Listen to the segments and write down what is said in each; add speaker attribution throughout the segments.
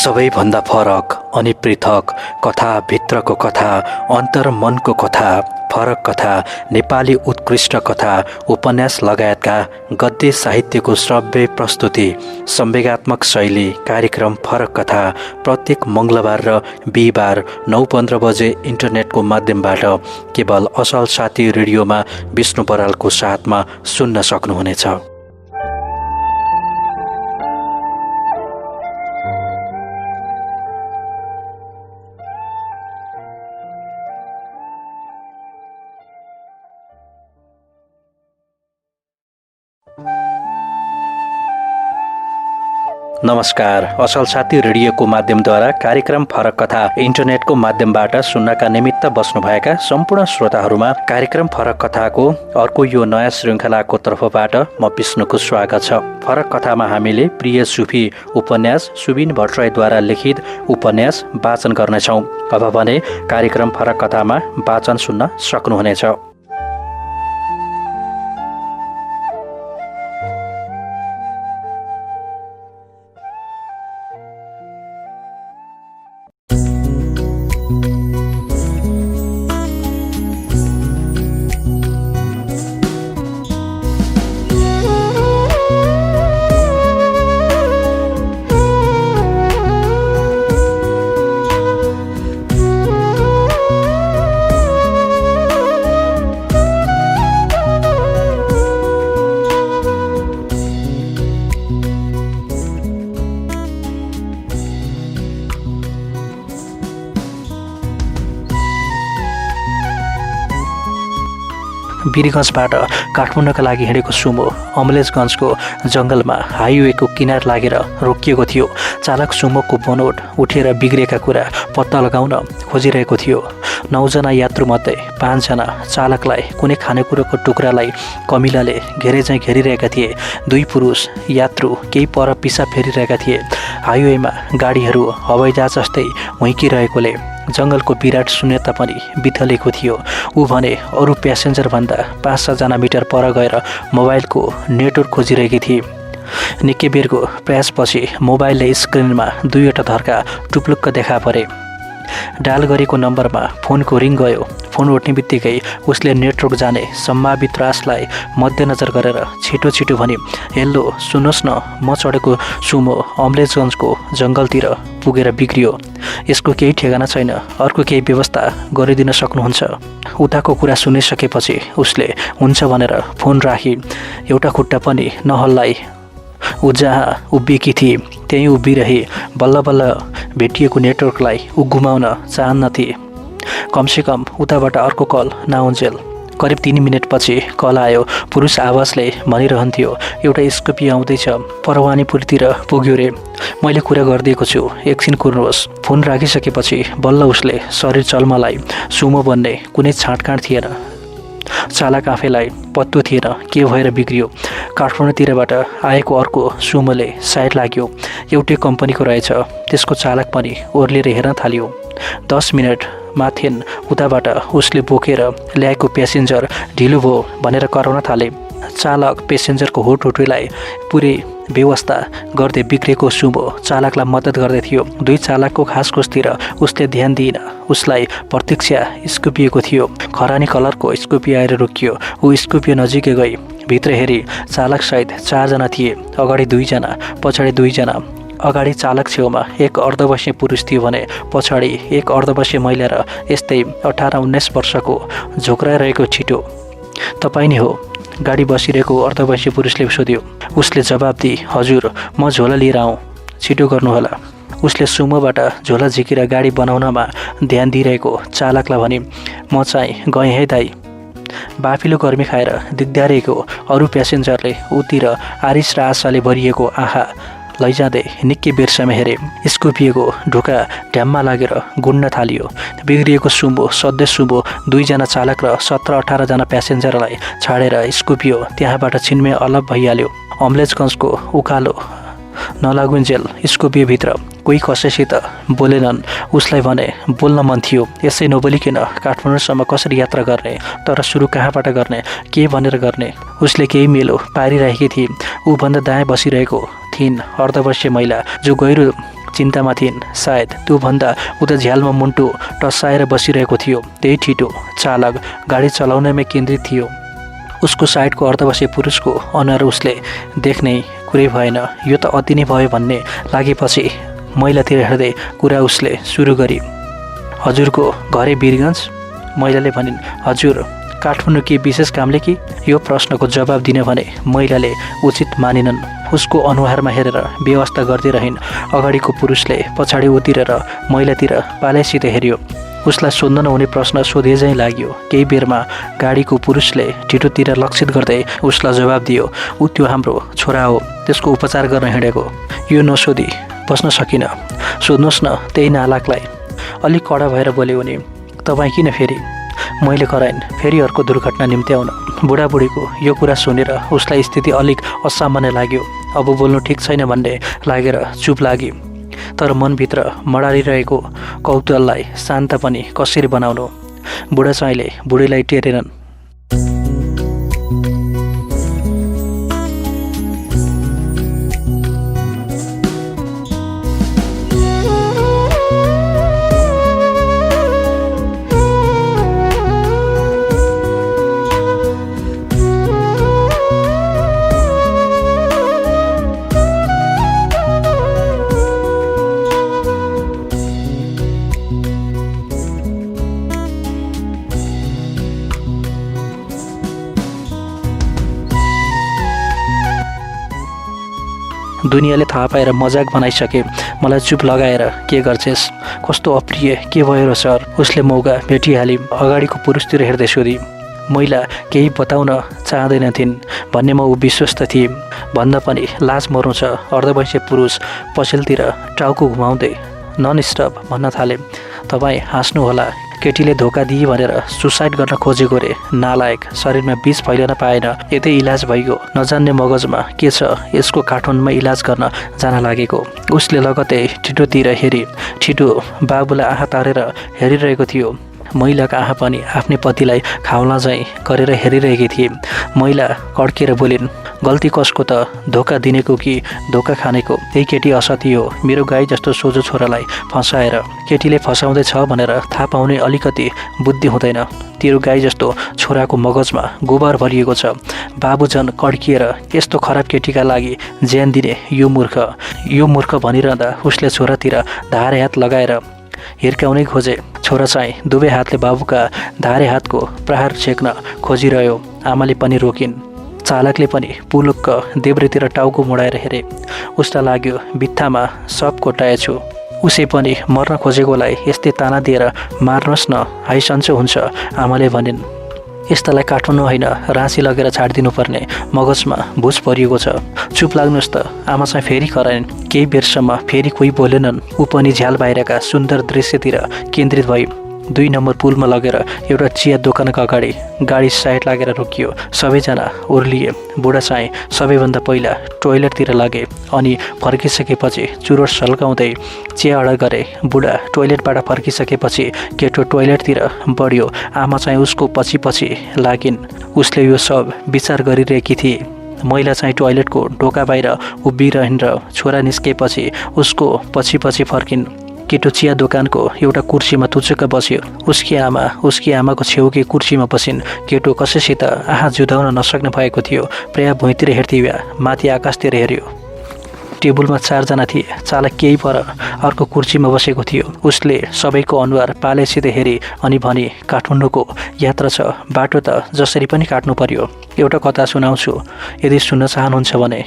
Speaker 1: सबैभन्दा फरक अनि पृथक कथाभित्रको कथा, अन्तर्मनको कथा, फरक कथा, नेपाली उत्कृष्ट कथा, उपन्यास लगायतका गद्य साहित्यको श्रव्य प्रस्तुति, संवेगात्मक शैली कार्यक्रम फरक कथा प्रत्येक मङ्गलबार र बिहिबार 9:15 बजे इन्टरनेटको माध्यमबाट केवल असल साथी रेडियोमा विष्णु बरालको साथमा सुन्न सक्नुहुनेछ। नमस्कार। असल साथी रेडियोको माध्यमद्वारा कार्यक्रम फरक कथा इन्टरनेटको माध्यमबाट सुन्नका निमित्त बस्नुभएका सम्पूर्ण श्रोताहरूमा कार्यक्रम फरक कथाको अर्को यो नयाँ श्रृङ्खलाको तर्फबाट म विष्णुको स्वागत छ। फरक कथामा हामीले प्रिय सुफी उपन्यास सुबिन भट्टराईद्वारा लिखित उपन्यास वाचन गर्नेछौँ। अब भने कार्यक्रम फरक कथामा वाचन सुन्न सक्नुहुनेछ। वीरगञ्जबाट काठमाडौँका लागि हिँडेको सुमो अमलेशगञ्जको जङ्गलमा हाइवेको किनार लागेर रोकिएको थियो। चालक सुमोको बनोट उठेर बिग्रेका कुरा पत्ता लगाउन खोजिरहेको थियो। 9 जना यात्रुमध्ये 5 जना चालकलाई कुनै खानेकुरोको टुक्रालाई कमिलाले घेरेझैँ घेरिरहेका थिए। 2 पुरुष यात्रु केही पर पिसाब फेरिरहेका थिए। हाइवेमा गाडीहरू हवाईजहाज जस्तै हुइकिरहेकोले जङ्गलको विराट शून्यता पनि बिथलेको थियो। ऊ भने अरू प्यासेन्जरभन्दा 5-6 जना मिटर पर गएर मोबाइलको नेटवर्क खोजिरहेकी थिए। निकै बेरको प्रयासपछि मोबाइलले स्क्रिनमा 2वटा धर्का टुप्लुक्क देखा परे। डायल गरेको नम्बरमा फोनको रिङ गयो। फोन उठ्ने बित्तिकै उसले नेटवर्क जाने सम्भावित त्रासलाई मध्यनजर गरेर छिटो छिटो भने, हेलो सुन्नुहोस् न, म चढेको सुमो अमलेशगञ्जको जङ्गलतिर पुगेर बिग्रियो। यसको केही ठेगाना छैन, अर्को केही व्यवस्था गरिदिन सक्नुहुन्छ? उताको कुरा सुनिसकेपछि उसले हुन्छ भनेर फोन राखी एउटा खुट्टा पनि नहल्लाई ऊ जहाँ उभिएकी थिए त्यहीँ उभिरहे बल्ल बल्ल भेटिएको नेटवर्कलाई ऊ गुमाउन चाहन्नथे। कमसेकम उताबाट अर्को कल नआउन्जेल। करिब 3 मिनटपछि कल आयो। पुरुष आवाजले भनिरहन्थ्यो, एउटा स्कोपी आउँदैछ, परवानीपुरतिर पुग्यो रे। मैले कुरा गरिदिएको छु, एकछिन कुर्नुहोस्। फोन राखिसकेपछि बल्ल उसले शरीर चल्मलाई। सुमो बन्ने कुनै छाँटकाँट थिएन। चालक आफैलाई पत्तो थिएन के भएर बिग्रियो। काठमाडौँतिरबाट आएको अर्को सुमोले साइड लाग्यो। एउटै कम्पनीको रहेछ। त्यसको चालक पनि ओर्लेर हेर्न थाल्यो। 10 मिनट माथेन उताबाट उसले बोकेर ल्याएको प्यासेन्जर ढिलो भयो भनेर कराउन थाले। चालक पेसेन्जरको होटलाई पुरै व्यवस्था गर्दै बिग्रेको सुमो चालकलाई मद्दत गर्दै थियो। 2 चालकको खासखोसतिर उसले ध्यान दिइन। उसलाई प्रतीक्षा स्कोपिएको थियो। खरानी कलरको स्कोपी आएर रोकियो। ऊ स्कोपियो नजिकै गई। भित्र हेरी चालकसहित 4 जना थिए। अगाडि 2 जना, पछाडि 2 जना। अगाडि चालक छेउमा एक अर्धवर्षीय पुरुष थियो भने पछाडि एक अर्धवर्षीय महिला र यस्तै 18-19 वर्षको झोक्राइरहेको छिटो। तपाईँ नि हो? गाडी बसिरहेको अर्धवर्षीय पुरुषले सोध्यो। उसले जवाब दिए, हजुर, म झोला लिएर आउँ, छिटो गर्नुहोला। उसले सुमोबाट झोला झिकेर गाडी बनाउनमा ध्यान दिइरहेको चालकलाई भने, म चाहिँ गएँ है दाइ। बाफिलो गर्मी खाएर दिग्दारिएको अरू प्यासेन्जरले उतिर आरिस र आशाले भरिएको आँखा लैजाँदै निकै बेरसम्म हेरे। स्कोपिएको ढोका ढ्याममा लागेर गुड्न थालियो। बिग्रिएको सुमो, सधैँ सुमो 2 जना चालक र 17-18 जना प्यासेन्जरलाई छाडेर स्कोपियो त्यहाँबाट छिनमै अलग भइहाल्यो। अमलेशगञ्जको उकालो नलागुन्जेल स्कोपियोभित्र कोही कसैसित बोलेनन्। उसलाई भने बोल्न मन थियो। यसै नबोलिकन काठमाडौँसम्म कसरी यात्रा गर्ने, तर सुरु कहाँबाट गर्ने, के भनेर गर्ने? उसले केही मेलो पारिरहेकी थिए। ऊभन्दा दायाँ बसिरहेको थिइन् अर्धवर्षीय महिला, जो गहिरो चिन्तामा थिइन्। सायद त्योभन्दा उता झ्यालमा मुन्टु टस्साएर बसिरहेको थियो। त्यही ठिटो चालक गाडी चलाउनमै केन्द्रित थियो। उसको साइडको अर्धवसे पुरुषको अनुहार उसले देख्ने कुरै भएन। यो त अति नै भयो भन्ने लागेपछि महिलातिर हेर्दै कुरा उसले सुरु गरी, हजुरको घरै वीरगञ्ज? महिलाले भनिन्, हजुर, काठमाडौँ के विशेष कामले कि? यो प्रश्नको जवाब दिन भने महिलाले उचित मानिनन्। उसको अनुहारमा हेरेर व्यवस्था गर्दै रहिन्। अगाडिको पुरुषले पछाडि उतिरेर महिलातिर पालैसित हेऱ्यो। उसलाई सोध्न नहुने प्रश्न सोधे झैँ लाग्यो। केही बेरमा गाडीको पुरुषले ठिटोतिर लक्षित गर्दै उसलाई जवाब दियो, ऊ त्यो हाम्रो छोरा हो, त्यसको उपचार गर्न हिँडेको। यो नसोधी बस्न सकिनँ। सोध्नुहोस् न त्यही नालाकलाई। अलिक कडा भएर बोल्यो उनी। तपाईँ किन फेरि? मैले कराइन् फेरि अर्को दुर्घटना निम्त्याउन। बुढाबुढीको यो कुरा सुनेर उसलाई स्थिति अलिक असामान्य लाग्यो। अब बोल्नु ठिक छैन भन्ने लागेर चुप लागि। तर मनभित्र मडारिरहेको कौतूहललाई शान्त पनि कसरी बनाउनु? बुढा चाहिँले बुढीलाई टेरेनन्। दुनियाँले थाहा पाएर मजाक बनाइसके। मलाई चुप लगाएर के गर्छेस्? कस्तो अप्रिय के भयो र सर? उसले मौका भेटिहाली। अगाडिको पुरुषतिर हेर्दै सोधी। महिला केही बताउन चाहँदैनथिन् भन्नेमा ऊ विश्वस्त थिए। भन्दा पनि लाज मर्नु छ। अर्धवयस्क पुरुष पछिल्तिर टाउको घुमाउँदै नन स्टप भन्न थाले, तपाईँ हाँस्नुहोला, केटीले धोका दिए भनेर सुसाइड गर्न खोजेको रे। नालायक, शरीरमा विष फैलन पाएन, यतै इलाज भइगयो। नजान्ने मगजमा के छ यसको? काठमाडौँमा इलाज गर्न जान लागेको। उसले लगतै ठिटोतिर हेरी। ठिटो बाबुलाई आँखा तारेर हेरिरहेको थियो। महिलाका आँखा पनि आफ्नै पतिलाई खाउला झैँ गरेर हेरिरहेकी थिए। महिला कड्केर बोलिन्, गल्ती कसको त? धोका दिनेको कि धोका खानेको? त्यही केटी असती हो। मेरो गाई जस्तो सोझो छोरालाई फसाएर केटीले फसाउँदैछ भनेर थाहा पाउने अलिकति बुद्धि हुँदैन। तेरो गाई जस्तो छोराको मगजमा गोबर भरिएको छ। बाबु झन् कड्किएर यस्तो खराब केटीका लागि ज्यान दिने यो मूर्ख भनिरहँदा उसले छोरातिर धारे हात लगाएर हिर्काउनै खोजे। छोरा चाहिँ दुवै हातले बाबुका धारे हातको प्रहार छेक्न खोजिरह्यो। आमाले पनि रोकिन्। चालकले पनि पुलुक्क देब्रेतिर टाउको मुडाएर हेरे। उसलाई लाग्यो बित्थामा सब कोटाएछु। उसै पनि मर्न खोजेकोलाई यस्तै ताना दिएर मार्नुहोस् न, हाइसन्चो हुन्छ। आमाले भनिन्, यस्तालाई काठमाडौँ होइन राँची लगेर छाडिदिनु पर्ने मगजमा भुस परिएको छ। चुप लाग्नुहोस् त। आमा चाहिँ फेरि कराइन्। केही बेरसम्म फेरि कोही बोलेनन्। ऊ पनि झ्याल बाहिरका सुन्दर दृश्यतिर केन्द्रित भई 2 नम्बर पुलमा लगेर एउटा चिया दोकानका अगाडि गाडी साइड लागेर रोकियो। सबैजना ओर्लिए। बुढा चाहिँ सबैभन्दा पहिला टोइलेटतिर लागे अनि फर्किसकेपछि चुरोट सल्काउँदै चिया अर्डर गरे। बुढा टोइलेटबाट फर्किसकेपछि केटो टोइलेटतिर बढ्यो। आमा चाहिँ उसको पछि लागिन्। उसले यो सब विचार गरिरहेकी थिए। महिला चाहिँ टोइलेटको ढोका बाहिर उभिरहन् र छोरा निस्केपछि उसको पछि फर्किन्। केटो चिया दोकानको एउटा कुर्सीमा तुच्चुक्क बस्यो। उसकी आमाको छेउकै कुर्सीमा बसिन्। केटो कसैसित आँखा जुधाउन नसक्ने भएको थियो। प्राय भुइँतिर हेर्थे वा माथि आकाशतिर हेऱ्यो। टेबलमा 4 जना थिए। चालक केही पर अर्को कुर्सीमा बसेको थियो। उसले सबैको अनुहार पालेसित हेरी अनि भने, काठमाडौँको यात्रा छ, बाटो त जसरी पनि काट्नु पर्यो। एउटा कथा सुनाउँछु, यदि सुन्न चाहनुहुन्छ भने।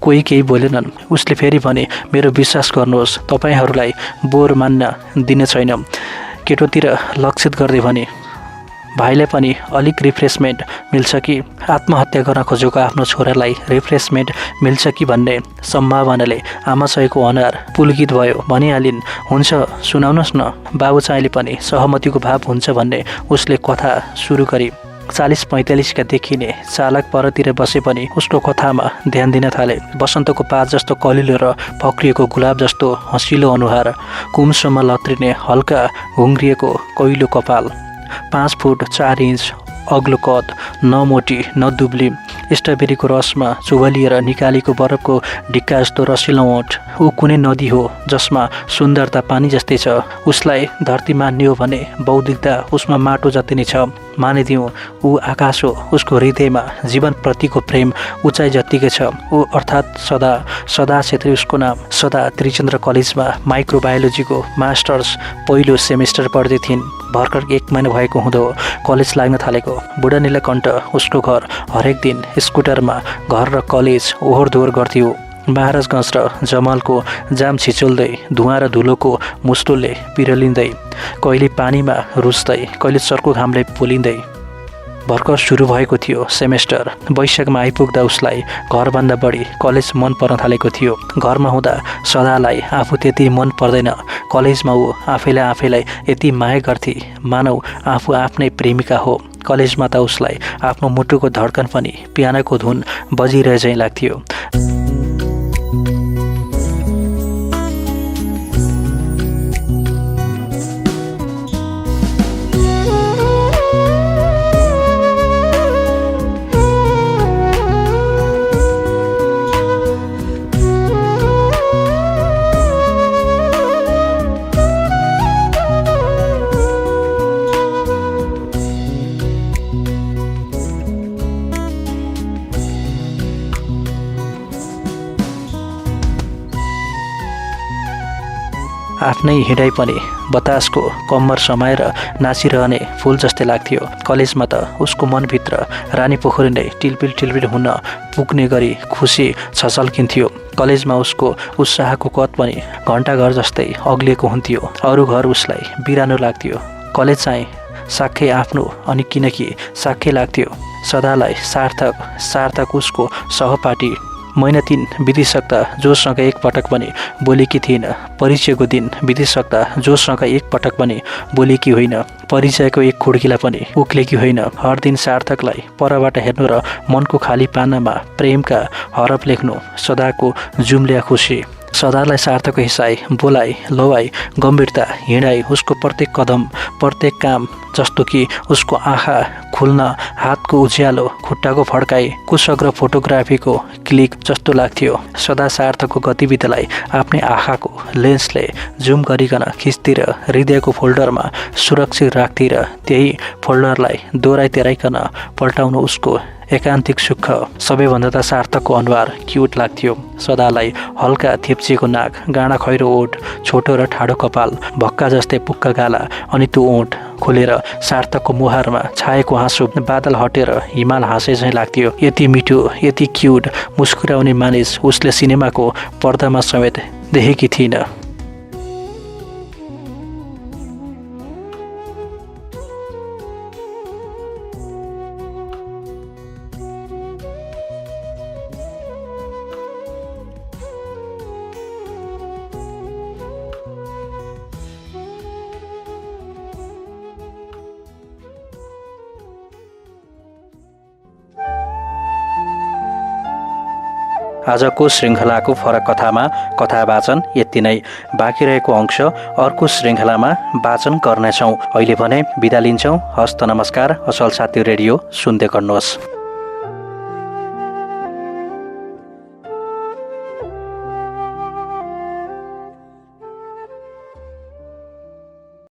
Speaker 1: कोही केही बोलेनन्। उसले फेरि भने, मेरो विश्वास गर्नुहोस्, तपाईँहरूलाई बोर मान्न दिने छैन। केटोतिर लक्षित गर्दै भने, भाइलाई पनि अलिक रिफ्रेसमेन्ट मिल्छ कि? आत्महत्या गर्न खोजेको आफ्नो छोरालाई रिफ्रेसमेन्ट मिल्छ कि भन्ने सम्भावनाले आमा चाहिँको अनुहार पुलकित भयो। भनिहालिन्, हुन्छ सुनाउनुहोस् न। बाबु चाहिँले पनि सहमतिको भाव हुन्छ भन्ने उसले कथा सुरु गरी। 40-45 का देखिने चालक परतिर बसे पनि उसको कथामा ध्यान दिन थाले। बसन्तको पात जस्तो कलिलो र फक्रिएको गुलाब जस्तो हँसिलो अनुहार, कुम्सोमा लत्रिने हल्का घुङ्रिएको कैलो कपाल, 5 फुट 4 इन्च अग्लो कद, न मोटी न दुब्ली, स्ट्रबेरीको रसमा चुबलिएर निकालेको बरफको ढिक्का जस्तो रसिलो ओठ। ऊ कुनै नदी हो जसमा सुन्दरता पानी जस्तै छ। उसलाई धरती मान्ने हो भने बौद्धिकता उसमा माटो जति नै छ। मानिदिउँ ऊ आकाश हो, उसको हृदयमा जीवनप्रतिको प्रेम उचाइ जत्तिकै छ। ऊ अर्थात् सदा छेत्री उसको नाम। सदा त्रिचन्द्र कलेजमा माइक्रोबायोलोजीको मास्टर्स पहिलो सेमेस्टर पढ्दै थिइन्। भर्खर 1 महिना भएको हुँदो कलेज लाग्न थालेको। बुढा नीलकण्ठ उसको घर हरेक दिन स्कुटरमा घर र कलेज ओहोर दोहोर गर्थ्यो। महाराजगञ्ज र जमालको जाम छिचोल्दै धुवाँ र धुलोको मुस्टोले पिरलिँदै, कहिले पानीमा रुच्दै, कहिले चर्को घामले पोलिँदै। भर्खर सुरु भएको थियो सेमेस्टर। वैशाखमा आइपुग्दा उसलाई घरभन्दा बढी कलेज मन पर्न थालेको थियो। घरमा हुँदा सदालाई आफू त्यति मन पर्दैन। कलेजमा ऊ आफैलाई यति माया गर्थे मानौ आफू आफ्नै प्रेमिका हो। कलेजमा त उसलाई आफ्नो मुटुको धड्कन पनि पियानोको धुन बजिरहे झैँ लाग्थ्यो। आफ्नै हिँडाइ पनि बतासको कम्मर समाएर नाचिरहने फुल जस्तै लाग्थ्यो। कलेजमा त उसको मनभित्र रानी पोखरी नै टिलपिल हुन पुग्ने गरी खुसी छचल्किन्थ्यो। कलेजमा उसको उत्साहको कद पनि घण्टाघर जस्तै अग्लिएको हुन्थ्यो। अरू घर उसलाई बिरानो लाग्थ्यो। कलेज चाहिँ साक्कै आफ्नो, अनि किनकि साक्कै लाग्थ्यो सदालाई सार्थक उसको सहपाठी। महिना 3 बितिसक्दा जोसँग एकपटक पनि बोलेकी थिइन। परिचयको दिन बितिसक्दा जोसँग एकपटक पनि बोलेकी होइन। परिचयको एक खुड्किला पनि उक्लेकी होइन। हर दिन सार्थकलाई परबाट हेर्नु र मनको खाली पानामा प्रेमका हरफ लेख्नु सदाको जुम्ल्या खुसी। सदालाई सार्थकको हिसाई, बोलाइ, लवाई, गम्भीरता, हिँडाइ, उसको प्रत्येक कदम, प्रत्येक काम जस्तो कि उसको आँखा खुल्न हातको उज्यालो, खुट्टाको फड्काइ, कुशग्र फोटोग्राफीको क्लिक जस्तो लाग्थ्यो। सदा सार्थकको गतिविधिलाई आफ्नै आँखाको लेन्सले जुम गरिकन खिच्तिर हृदयको फोल्डरमा सुरक्षित राख्तिर त्यही फोल्डरलाई दोहोऱ्याइतेराइकन पल्टाउनु उसको एकान्तिक सुख। सबैभन्दा त सार्थकको अनुहार क्युट लाग्थ्यो। सदालाई हल्का थेप्चिएको नाक, गाँडा खैरो ओठ, छोटो र ठाडो कपाल, भक्का जस्तै पुक्का गाला, अनि त्यो ओठ खोलेर सार्थकको मुहारमा छाएको हाँसो बादल हटेर हिमाल हाँसे झैँ लाग्थ्यो। यति मिठो, यति क्युट मुस्कुराउने मानिस उसले सिनेमाको पर्दामा समेत देखेकी थिइन। आजको श्रृङ्खलाको फरक कथामा कथा वाचन यति नै। बाँकी रहेको अंश अर्को श्रृङ्खलामा वाचन गर्नेछौँ। अहिले भने बिदा लिन्छौँ। हस्त नमस्कार। असल साथी रेडियो सुन्दै गर्नुहोस्।